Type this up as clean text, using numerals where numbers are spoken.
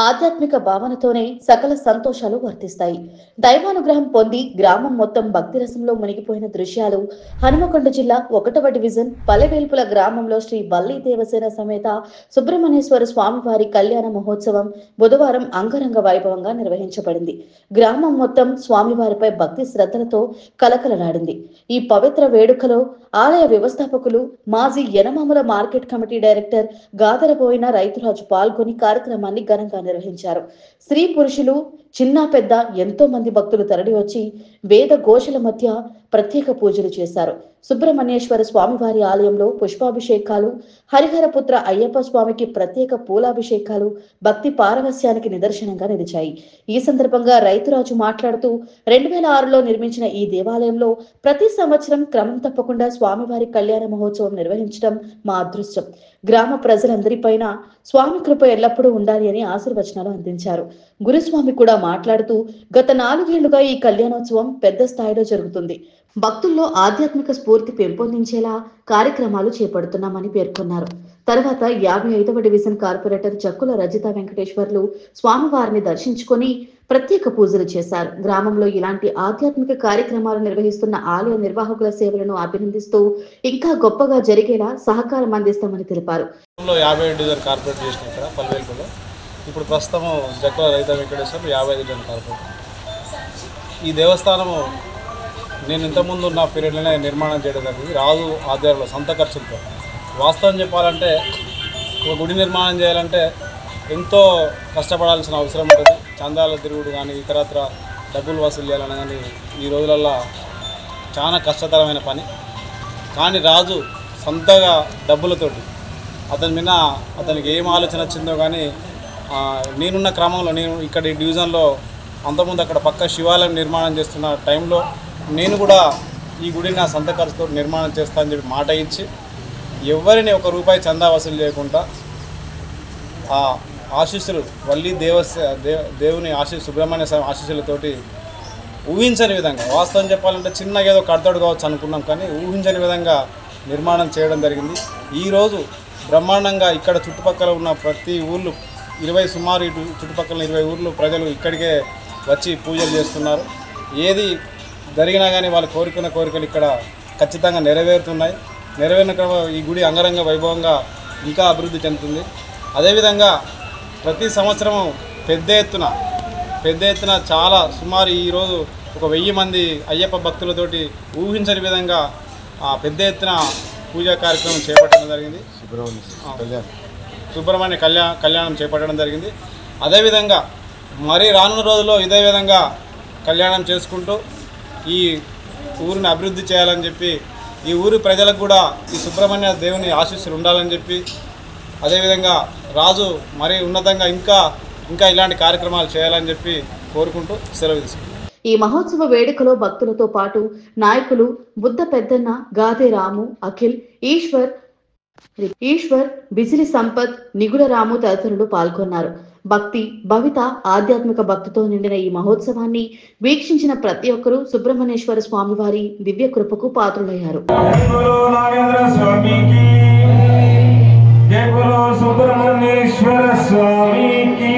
ఆధ్యాత్మిక భావనతోనే సకల సంతోషాలు వర్తిస్తాయి. దైవానుగ్రహం పొంది గ్రామం మొత్తం భక్తి రసంలో మునిగిపోయిన దృశ్యాలు హనుమకొండ జిల్లా 1వ డివిజన్ పల్లెవేల్పుల గ్రామంలో శ్రీ వల్లి దేవసేన సమేత సుబ్రహ్మణ్యేశ్వర స్వామివారి కళ్యాణ మహోత్సవం బుధవారం అంగరంగ వైభవంగా నిర్వహించబడింది. గ్రామం మొత్తం స్వామివారిపై భక్తి శ్రద్ధలతో కలకలలాడింది. ఈ పవిత్ర వేడుకలో ఆలయ వ్యవస్థాపకులు మాజీ యనమాముల మార్కెట్ కమిటీ డైరెక్టర్ గాదరబోయిన రైతురాజు పాల్గొని కార్యక్రమాన్ని ఘనంగా నిర్వహించారు. స్త్రీ పురుషులు చిన్న పెద్ద ఎంతో మంది భక్తులు తరలివచ్చి వేద ఘోషల మధ్య ప్రత్యేక పూజలు చేశారు. సుబ్రహ్మణ్యేశ్వర స్వామివారి ఆలయంలో పుష్పాభిషేకాలు, హరిహరపుత్ర అయ్యప్ప స్వామికి ప్రత్యేక పూలాభిషేకాలు భక్తి పారవస్యానికి నిదర్శనంగా నిలిచాయి. ఈ సందర్భంగా రైతురాజు మాట్లాడుతూ 2006లో నిర్మించిన ఈ దేవాలయంలో ప్రతి సంవత్సరం క్రమం తప్పకుండా స్వామివారి కళ్యాణ మహోత్సవం నిర్వహించడం మా అదృష్టం. గ్రామ ప్రజలందరిపైన స్వామి కృప ఎల్లప్పుడూ ఉండాలి అని ఆశీర్వచనాలు అందించారు. గురుస్వామి కూడా మాట్లాడుతూ గత 4 ఏళ్లుగా ఈ కళ్యాణోత్సవం పెద్ద స్థాయిలో జరుగుతుంది. భక్తుల్లో ఆధ్యాత్మిక స్ఫూర్తి పెంపొందించేలా కార్యక్రమాలు చేపడుతున్నామని పేర్కొన్నారు. తర్వాత 55వ డివిజన్ కార్పొరేటర్ జక్కుల రజిత వెంకటేశ్వర్లు స్వామివారిని దర్శించుకొని ప్రత్యేక పూజలు చేశారు. గ్రామంలో ఇలాంటి ఆధ్యాత్మిక కార్యక్రమాలు నిర్వహిస్తున్న ఆలయ నిర్వాహకుల సేవలను అభినందిస్తూ ఇంకా గొప్పగా జరిగేలా సహకారం అందిస్తామని తెలిపారు. ఇప్పుడు ప్రస్తుతం జక్కుల రజిత వెంకటేశ్వర్లు 55 డివిజన్ కార్పొరేటర్. ఈ దేవస్థానము నేను ఇంతకుముందు ఉన్న పీరియడ్లోనే నిర్మాణం చేయడం జరిగింది. రాజు ఆధ్వర్యంలో సొంత ఖర్చులతో. వాస్తవం చెప్పాలంటే ఒక గుడి నిర్మాణం చేయాలంటే ఎంతో కష్టపడాల్సిన అవసరం ఉంటుంది. చందాల తిరుగుడు కానీ ఇతరత్ర డబ్బులు వసూలు చేయాలని కానీ ఈ రోజులల్లో చాలా కష్టతరమైన పని. కానీ రాజు సొంతగా డబ్బులతోటి అతని మీద అతనికి ఏం ఆలోచన వచ్చిందో కానీ నేనున్న క్రమంలో నేను ఇక్కడ ఈ డివిజన్లో అంతకుముందు అక్కడ పక్క శివాలయం నిర్మాణం చేస్తున్న టైంలో నేను కూడా ఈ గుడిని నా సొంత ఖర్చుతో నిర్మాణం చేస్తా అని చెప్పి మాట ఇచ్చి ఎవరిని ₹1 చందా వసూలు చేయకుండా ఆ ఆశీస్సులు వల్లి దేవుని సుబ్రహ్మణ్య స్వామి ఆశీస్సులతోటి ఊహించని విధంగా, వాస్తవం చెప్పాలంటే చిన్నగా ఏదో కడతాడు కావచ్చు అనుకున్నాం, కానీ ఊహించని విధంగా నిర్మాణం చేయడం జరిగింది. ఈరోజు బ్రహ్మాండంగా ఇక్కడ చుట్టుపక్కల ఉన్న ప్రతి ఊళ్ళు సుమారు ఇటు చుట్టుపక్కల 20 ఊర్లు ప్రజలు ఇక్కడికే వచ్చి పూజలు చేస్తున్నారు. ఏది జరిగినా కానీ వాళ్ళు కోరుకున్న కోరికలు ఇక్కడ ఖచ్చితంగా నెరవేరుతున్నాయి. నెరవేరిన క్రమం ఈ గుడి అంగరంగ వైభవంగా ఇంకా అభివృద్ధి చెందుతుంది. అదేవిధంగా ప్రతి సంవత్సరం పెద్ద ఎత్తున చాలా సుమారు ఈరోజు 1000 మంది అయ్యప్ప భక్తులతోటి ఊహించని విధంగా పెద్ద ఎత్తున పూజా కార్యక్రమం చేపట్టడం జరిగింది. సుబ్రహ్మణ్య కళ్యాణం చేపట్టడం జరిగింది. అదేవిధంగా మరి రానున్న రోజుల్లో ఇదే విధంగా కళ్యాణం చేసుకుంటూ ఈ ఊరిని అభివృద్ధి చేయాలని చెప్పి, ఈ ఊరి ప్రజలకు కూడా ఈ సుబ్రహ్మణ్య దేవుని ఆశీస్సులు ఉండాలని చెప్పి, అదేవిధంగా రాజు మరి ఉన్నతంగా ఇంకా ఇలాంటి కార్యక్రమాలు చేయాలని చెప్పి కోరుకుంటూ సెలవు తీసుకుంటాం. ఈ మహోత్సవ వేడుకలో భక్తులతో పాటు నాయకులు బుద్ధ పెద్దన్న, గాదే రాము, అఖిల్, ఈశ్వర్, బిజిలి సంపత్, నిగుడ రాము తదితరులు పాల్గొన్నారు. భక్తి, భవిత, ఆధ్యాత్మిక భక్తితో నిండిన ఈ మహోత్సవాన్ని వీక్షించిన ప్రతి ఒక్కరూ సుబ్రహ్మణ్యేశ్వర స్వామి వారి దివ్య కృపకు పాత్రులయ్యారు. సుబ్రహ్మణ్యేశ్వర స్వామికి